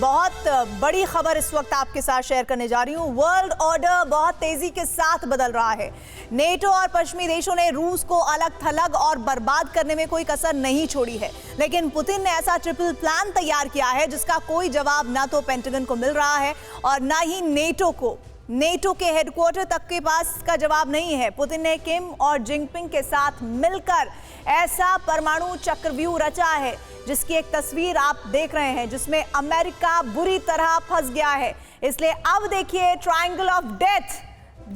बहुत बड़ी खबर इस वक्त आपके साथ शेयर करने जा रही हूं। वर्ल्ड ऑर्डर बहुत तेजी के साथ बदल रहा है। नेटो और पश्चिमी देशों ने रूस को अलग थलग और बर्बाद करने में कोई कसर नहीं छोड़ी है, लेकिन पुतिन ने ऐसा ट्रिपल प्लान तैयार किया है जिसका कोई जवाब ना तो पेंटागन को मिल रहा है और ना ही नेटो को। नेटो के हेडक्वार्टर तक के पास इसका जवाब नहीं है। पुतिन ने किम और जिनपिंग के साथ मिलकर ऐसा परमाणु चक्रव्यूह रचा है जिसकी एक तस्वीर आप देख रहे हैं, जिसमें अमेरिका बुरी तरह फंस गया है। इसलिए अब देखिए ट्रायंगल ऑफ डेथ,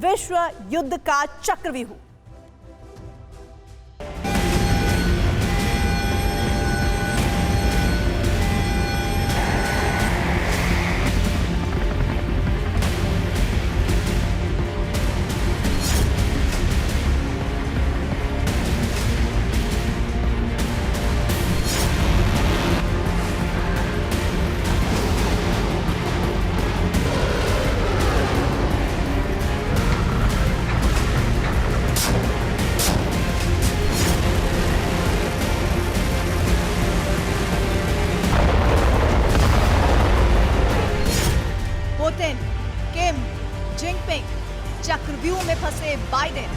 विश्व युद्ध का चक्रव्यूह। पुतिन, किम, जिनपिंग, चक्रव्यूह में फंसे बाइडेन।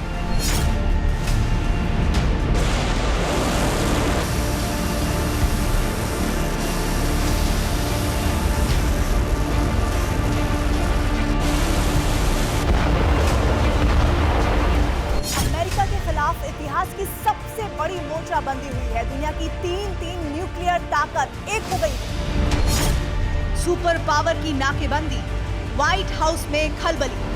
अमेरिका के खिलाफ इतिहास की सबसे बड़ी मोर्चाबंदी हुई है। दुनिया की तीन न्यूक्लियर ताकत एक हो गई। सुपर पावर की नाकेबंदी, व्हाइट हाउस में खलबली।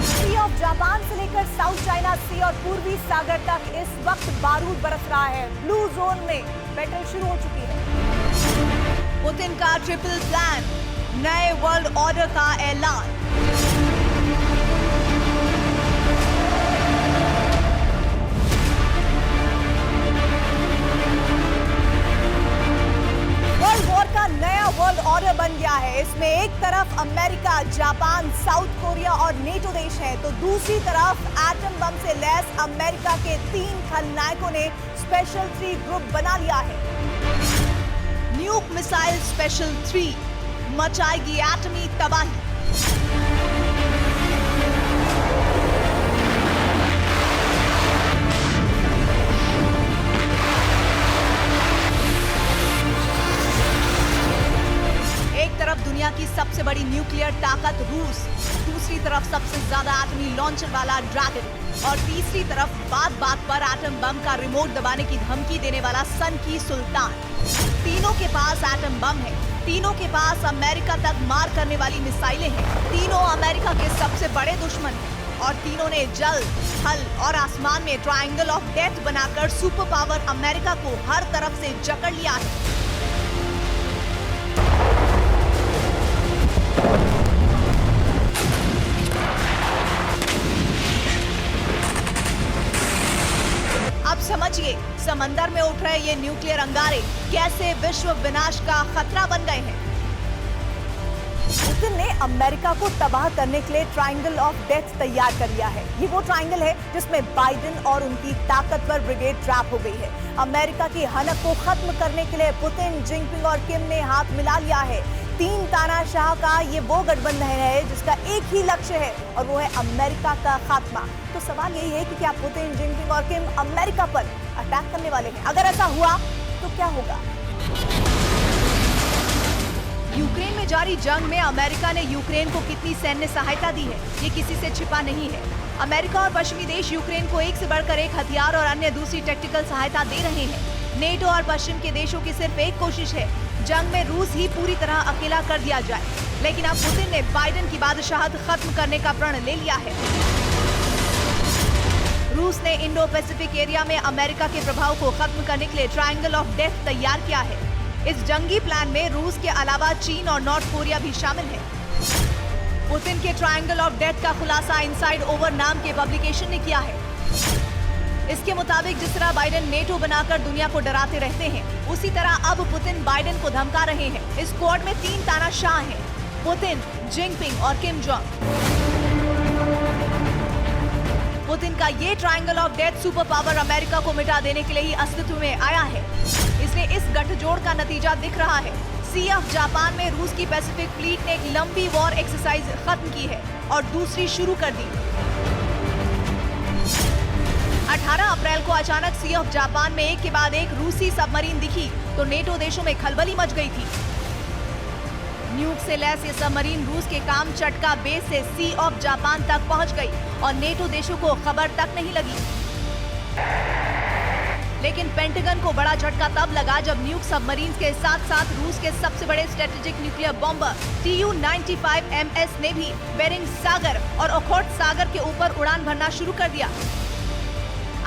सी ऑफ जापान से लेकर साउथ चाइना सी और पूर्वी सागर तक इस वक्त बारूद बरस रहा है। ब्लू जोन में बैटल शुरू हो चुकी है। पुतिन का ट्रिपल प्लान, नए वर्ल्ड ऑर्डर का ऐलान। वर्ल्ड वॉर का नया वर्ल्ड ऑर्डर बन गया है। इसमें एक तरफ अमेरिका, जापान, साउथ कोरिया और नेटो देश है, तो दूसरी तरफ एटम बम से लैस अमेरिका के 3 खलनायकों ने स्पेशल 3 ग्रुप बना लिया है। न्यूक मिसाइल स्पेशल 3 मचाएगी एटमी तबाही। एक तरफ दुनिया की सबसे बड़ी न्यूक्लियर ताकत रूस, दूसरी तरफ सबसे ज्यादा एटमी लॉन्चर वाला ड्रैगन और तीसरी तरफ बात बात पर एटम बम का रिमोट दबाने की धमकी देने वाला सन की सुल्तान। तीनों के पास एटम बम है, तीनों के पास अमेरिका तक मार करने वाली मिसाइलें हैं, तीनों अमेरिका के सबसे बड़े दुश्मन हैं और तीनों ने जल, थल और आसमान में ट्रायंगल ऑफ डेथ बनाकर सुपर पावर अमेरिका को हर तरफ से जकड़ लिया है। अब समझिए समंदर में उठ रहे ये न्यूक्लियर अंगारे कैसे विश्व विनाश का खतरा बन गए हैं। पुतिन ने अमेरिका को तबाह करने के लिए ट्रायंगल ऑफ डेथ तैयार कर लिया है। ये वो ट्रायंगल है जिसमें बाइडेन और उनकी ताकतवर ब्रिगेड ट्रैप हो गई है। अमेरिका की हनक को खत्म करने के लिए पुतिन, जिनपिंग और किम ने हाथ मिला लिया है। 3 तानाशाह का ये वो गठबंधन है जिसका एक ही लक्ष्य है और वो है अमेरिका का खात्मा। तो सवाल यही है कि क्या पुतिन, जिनपिंग और किम अमेरिका पर अटैक करने वाले हैं? अगर ऐसा हुआ तो क्या होगा? यूक्रेन में जारी जंग में अमेरिका ने यूक्रेन को कितनी सैन्य सहायता दी है, ये किसी से छिपा नहीं है। अमेरिका और पश्चिमी देश यूक्रेन को एक से बढ़कर एक हथियार और अन्य दूसरी टेक्निकल सहायता दे रहे हैं। नेटो और पश्चिम के देशों की सिर्फ एक कोशिश है, जंग में रूस ही पूरी तरह अकेला कर दिया जाए। लेकिन अब पुतिन ने बाइडेन की बादशाहत खत्म करने का प्रण ले लिया है। रूस ने इंडो पैसिफिक एरिया में अमेरिका के प्रभाव को खत्म करने के लिए ट्रायंगल ऑफ डेथ तैयार किया है। इस जंगी प्लान में रूस के अलावा चीन और नॉर्थ कोरिया भी शामिल है। पुतिन के ट्रायंगल ऑफ डेथ का खुलासा इनसाइड ओवर नाम के पब्लिकेशन ने किया है। इसके मुताबिक जिस तरह बाइडेन नेटो बनाकर दुनिया को डराते रहते हैं, उसी तरह अब पुतिन बाइडेन को धमका रहे हैं। इस स्क्वाड में 3 तानाशाह हैं, पुतिन, जिनपिंग और किम जोंग। पुतिन का ये triangle of death super power America को मिटा देने के लिए ही अस्तित्व में आया है। इसलिए इस गठजोड़ का नतीजा दिख रहा है। सी ऑफ जापान में रूस की पैसिफिक फ्लीट ने एक लंबी वॉर एक्सरसाइज खत्म की है और दूसरी शुरू कर दी। 18 अप्रैल को अचानक सी ऑफ जापान में एक के बाद एक रूसी सबमरीन दिखी तो नेटो देशों में खलबली मच गई थी। न्यूक से लैस ये सबमरीन रूस के काम चटका बेस से सी ऑफ जापान तक पहुंच गई और नेटो देशों को खबर तक नहीं लगी। लेकिन पेंटागन को बड़ा झटका तब लगा जब न्यूक सबमरीन के साथ साथ रूस के सबसे बड़े स्ट्रेटेजिक न्यूक्लियर बॉम्बर Tu-95MS ने भी बेरिंग सागर और ओखोट सागर के ऊपर उड़ान भरना शुरू कर दिया।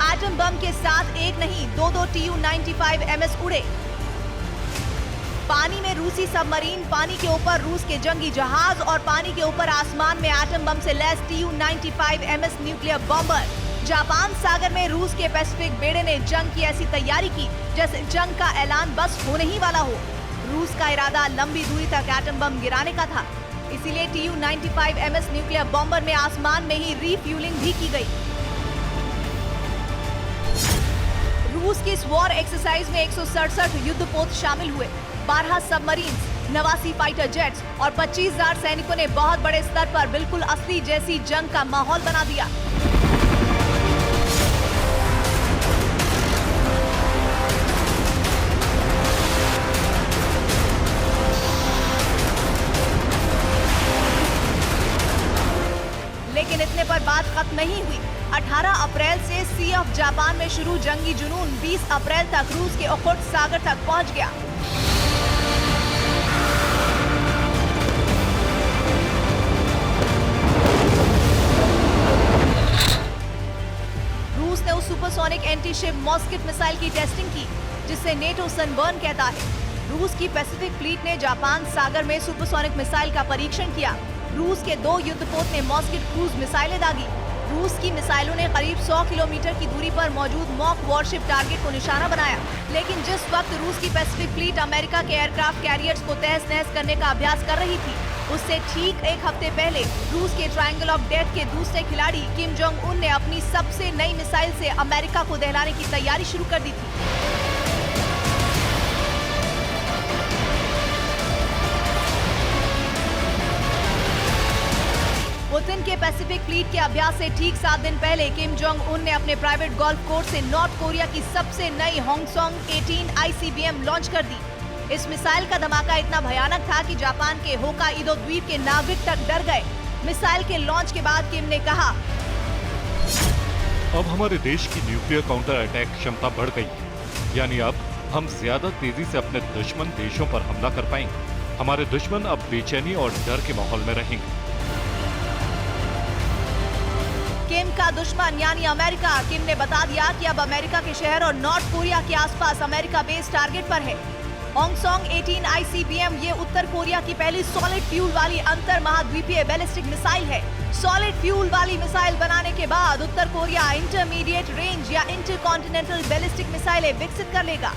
एटम बम के साथ एक नहीं दो Tu-95MS उड़े। पानी में रूसी सबमरीन, पानी के ऊपर रूस के जंगी जहाज और पानी के ऊपर आसमान में एटम बम से lace Tu-95MS nuclear bomber. Japan सागर में रूस के पैसिफिक बेड़े ने जंग की ऐसी तैयारी की जैसे जंग का ऐलान बस होने ही वाला हो। रूस का इरादा लंबी दूरी तक एटम बम गिराने का था, इसीलिए Tu-95MS न्यूक्लियर बॉम्बर में आसमान में ही रीफ्यूलिंग भी की गई। रूस की इस वॉर एक्सरसाइज में 167 युद्धपोत शामिल हुए, 12 सबमरीन, 89 फाइटर जेट्स और 25,000 सैनिकों ने बहुत बड़े स्तर पर बिल्कुल असली जैसी जंग का माहौल बना दिया। लेकिन इतने पर बात खत्म नहीं हुई। 18 अप्रैल से सी ऑफ जापान में शुरू जंगी जुनून 20 अप्रैल तक रूस के ओखोट सागर तक पहुंच गया। रूस ने उस सुपरसोनिक एंटी-शिप मॉस्किट मिसाइल की टेस्टिंग की जिसे नेटो सनबर्न कहता है। रूस की पैसिफिक फ्लीट ने जापान सागर में सुपरसोनिक मिसाइल का परीक्षण किया। रूस के 2 युद्धपोत ने मॉस्किट क्रूज मिसाइलें दागी। रूस की मिसाइलों ने करीब 100 किलोमीटर की दूरी पर मौजूद मॉक वॉरशिप टारगेट को निशाना बनाया। लेकिन जिस वक्त रूस की पैसिफिक फ्लीट अमेरिका के एयरक्राफ्ट कैरियर्स को तहस नहस करने का अभ्यास कर रही थी, उससे ठीक एक हफ्ते पहले रूस के ट्रायंगल ऑफ डेथ के दूसरे खिलाड़ी किम जोंग उन ने अपनी सबसे नई मिसाइल से अमेरिका को दहलाने की तैयारी शुरू कर दी थी। पुतिन के पैसिफिक फ्लीट के अभ्यास से ठीक 7 दिन पहले किम जोंग उन ने अपने प्राइवेट गोल्फ कोर्स से नॉर्थ कोरिया की सबसे नई होंगसोंग 18 ICBM लॉन्च कर दी। इस मिसाइल का धमाका इतना भयानक था कि जापान के होकाइडो द्वीप के नागरिक तक डर गए। मिसाइल के लॉन्च के बाद किम ने कहा, अब हमारे देश की न्यूक्लियर काउंटर अटैक क्षमता बढ़ गई है, यानी अब हम ज्यादा तेजी से अपने दुश्मन देशों पर हमला कर पाएंगे। हमारे दुश्मन अब बेचैनी और डर के माहौल में रहेंगे। किम का दुश्मन यानी अमेरिका। किम ने बता दिया कि अब अमेरिका के शहर और नॉर्थ कोरिया के आसपास अमेरिका बेस टारगेट पर है। होंगसोंग 18 ICBM ये उत्तर कोरिया की पहली सॉलिड फ्यूल वाली अंतर महाद्वीपीय बैलिस्टिक मिसाइल है। सॉलिड फ्यूल वाली मिसाइल बनाने के बाद उत्तर कोरिया इंटरमीडिएट रेंज या इंटरकॉन्टिनेंटल बैलिस्टिक मिसाइलें विकसित कर लेगा।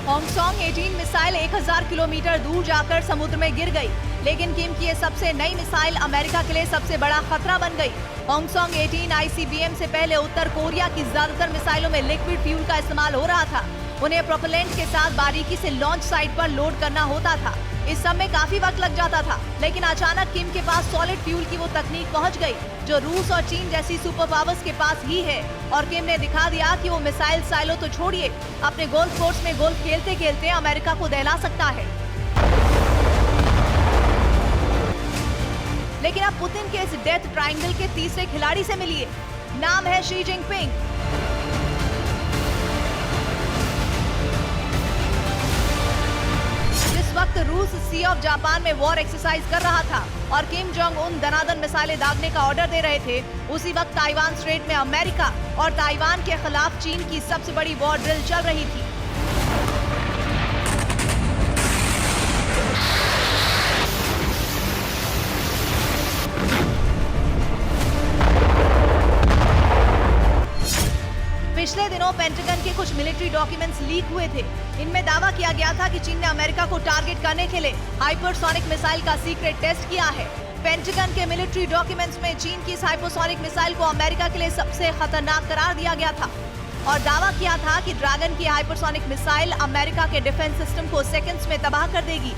होंगसोंग 18 मिसाइल 1000 किलोमीटर दूर जाकर समुद्र में गिर गई, लेकिन किम की ये सबसे नई मिसाइल अमेरिका के लिए सबसे बड़ा खतरा बन गई। होंगसोंग 18 ICBM से पहले उत्तर कोरिया की ज्यादातर मिसाइलों में लिक्विड फ्यूल का इस्तेमाल हो रहा था। उन्हें प्रोपेलेंट के साथ बारीकी से लॉन्च साइट पर लोड करना होता था। इस सब में काफी वक्त लग जाता था, लेकिन अचानक किम के पास सॉलिड फ्यूल की वो तकनीक पहुंच गई जो रूस और चीन जैसी सुपर पावर्स के पास ही है। और किम ने दिखा दिया कि वो मिसाइल साइलो तो छोड़िए, अपने गोल्फ कोर्स में गोल्फ खेलते खेलते अमेरिका को दहला सकता है। लेकिन अब पुतिन के इस डेथ ट्रायंगल के तीसरे खिलाड़ी से मिलिए। नाम है शी जिनपिंग। जिस वक्त रूस सी ऑफ जापान में वॉर एक्सरसाइज कर रहा था और किम जोंग उन दनादन मिसाइलें दागने का ऑर्डर दे रहे थे, उसी वक्त ताइवान स्ट्रेट में अमेरिका और ताइवान के खिलाफ चीन की सबसे बड़ी वॉर ड्रिल चल रही थी। पिछले दिनों पेंटागन के कुछ मिलिट्री डॉक्यूमेंट्स लीक हुए थे। इनमें दावा किया गया था कि चीन ने अमेरिका को टारगेट करने के लिए हाइपरसोनिक मिसाइल का सीक्रेट टेस्ट किया है। पेंटागन के मिलिट्री डॉक्यूमेंट्स में चीन की इस हाइपरसोनिक मिसाइल को अमेरिका के लिए सबसे खतरनाक करार दिया गया था और दावा किया था कि ड्रैगन की हाइपरसोनिक मिसाइल अमेरिका के डिफेंस सिस्टम को सेकंड्स में तबाह कर देगी।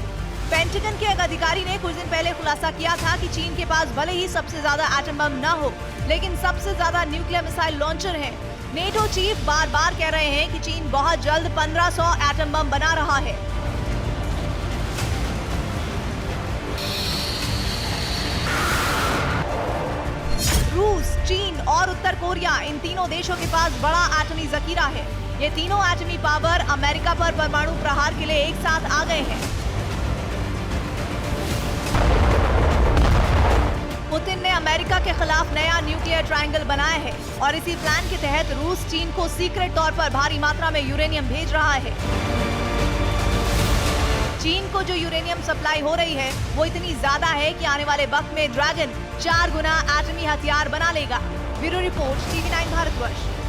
पेंटागन के एक अधिकारी ने कुछ दिन पहले खुलासा किया था कि चीन के पास भले ही सबसे ज्यादा एटम बम न हो, लेकिन सबसे ज्यादा न्यूक्लियर मिसाइल लॉन्चर है। नेटो चीफ बार बार कह रहे हैं कि चीन बहुत जल्द 1500 एटम बम बना रहा है। रूस, चीन और उत्तर कोरिया, इन तीनों देशों के पास बड़ा एटमी जखीरा है। ये तीनों एटमी पावर अमेरिका पर परमाणु प्रहार के लिए एक साथ आ गए हैं। पुतिन ने अमेरिका के खिलाफ नया न्यूक्लियर ट्रायंगल बनाया है और इसी प्लान के तहत रूस चीन को सीक्रेट तौर पर भारी मात्रा में यूरेनियम भेज रहा है। चीन को जो यूरेनियम सप्लाई हो रही है वो इतनी ज्यादा है कि आने वाले वक्त में ड्रैगन 4 गुना एटमी हथियार बना लेगा। Bureau report, TV9 Bharatvarsh.